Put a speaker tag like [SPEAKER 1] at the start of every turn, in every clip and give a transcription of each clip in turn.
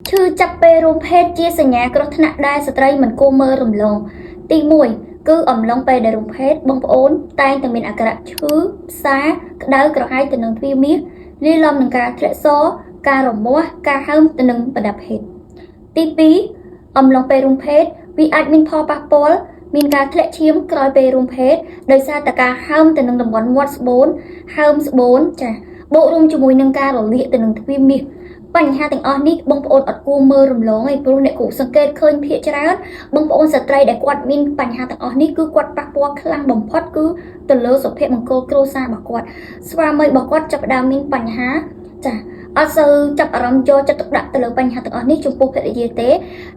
[SPEAKER 1] ឈឺចាប់ពេលរួមភេទជាសញ្ញាគ្រោះថ្នាក់ដែលស្ត្រីមិនគួរមើលរំលងទី1គឺអំឡុងពេលដែលរួមភេទបងប្អូនតែងតែមានអាការៈឈឺផ្សាក្តៅក្រហាយទៅនឹងទ្វារមាសលាយឡំនឹងការធ្លាក់សរការរមាស់ការហើមទៅនឹងប្រដាប់ភេទទី2អំឡុងពេលរួមភេទវាអាចមានផលប៉ះពាល់មានការធ្លាក់ឈាមក្រោយពេលរួមភេទដោយសារតែការហើមទៅនឹងតំបន់មាត់ស្បូនហើមស្បូនចាបូករួមជាមួយនឹងការរលាកទៅនឹងទ្វារមាសបញ្ហាទាំងអស់នេះបងប្អូនអត់គួរមើលរំលងទេព្រោះអ្នកគ្រូសង្កេតឃើញភាគច្រើនបងប្អូនស្ត្រីដែលគាត់មានបញ្ហាទាំងអស់នេះគឺគាត់ប៉ះពាល់ខ្លាំងបំផុតគឺទៅលើសុភមង្គលគ្រួសាររបស់គាត់ស្វាមីរបស់គាត់ចាប់ផ្ដើមមានបញ្ហាចាអត់សូវចាប់អារម្មណ៍យកចិត្តទុកដាក់ទៅលើបញ្ហាទាំងអស់នេះចំពោះភរិយាទេ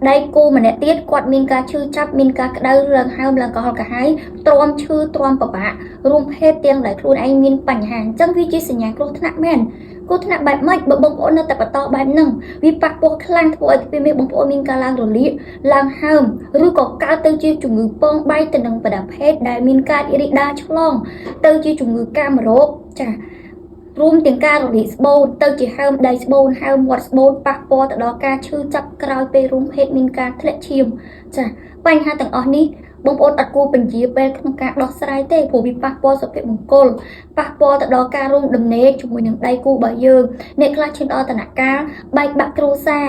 [SPEAKER 1] ដៃគូម្នាក់ទៀតគាត់មានការឈឺចាប់មានការក្តៅឡើងហើមឡើងកុហកកាហាយទ្រាំឈឺទ្រាំពិបាករួមភេទទាំងដែលខ្លួនឯងមានបញ្ហាអញ្ចឹងវាជាសញ្ញាគ្រោះថ្នាក់មែនគ្រោះថ្នាក់បែបម៉េចបើបងប្អូននៅតែបន្តបែបហ្នឹងវាប៉ះពាល់ខ្លាំងធ្វើឲ្យទ្វារមាសបងប្អូនមានការឡើងរលាកឡើងហើមឬក៏កើតទៅជាជំងឺពងបែកទៅនឹងប្រដាប់ភេទដែលមានការរីករាលដាលឆ្លងទៅជាជំងឺកាមរោគចារួមទាំងការរលាកស្បូនទៅជាហើមដៃស្បូនហើមមាត់ស្បូនប៉ះពាល់ទៅដល់ការឈឺចាប់ក្រោយពេលរួមភេទមានការធ្លាក់ឈាមចាបញ្ហាទាំងអស់នេះបងប្អូនអត់គួរបញ្ជាពេលក្នុងការដោះស្រាយទេព្រោះវាប៉ះពាល់សុភមង្គលប៉ះពាល់ទៅដល់ការរួមដំណេកជាមួយនឹងដៃគូរបស់យើងអ្នកខ្លះឈានដល់ដំណាក់កាលបែកបាក់គ្រួសារ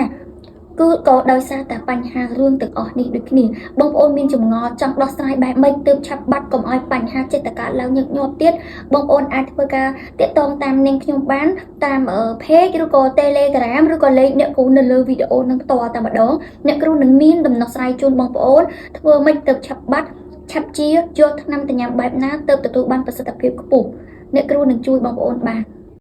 [SPEAKER 1] គឺក៏ដោយសារតែបញ្ហារឿងទាំងអស់នេះដូចគ្នាបងប្អូនមានចម្ងល់ចង់ដោះស្រាយបែបម៉េចទើបឆាប់បាត់កុំឲ្យបញ្ហាចិត្តកើតឡើងញឹកញាប់ទៀតបងប្អូនអាចធ្វើការតាក់ទងតាមនាងខ្ញុំបានតាមpage ឬក៏ Telegram ឬក៏លេខអ្នកគ្រូនៅលើវីដេអូនឹងផ្ទាល់តែម្ដងអ្នកគ្រូនឹងមានដំណោះស្រាយជូនបងប្អូនធ្វើម៉េចទើបឆាប់បាត់ឆាប់ជាយកថ្នាំទៅញ៉ាំបែបណាទើបទទួលបានប្រសិទ្ធភាពខ្ពស់អ្នកគ្រូនឹងជួយបងប្អូនបាន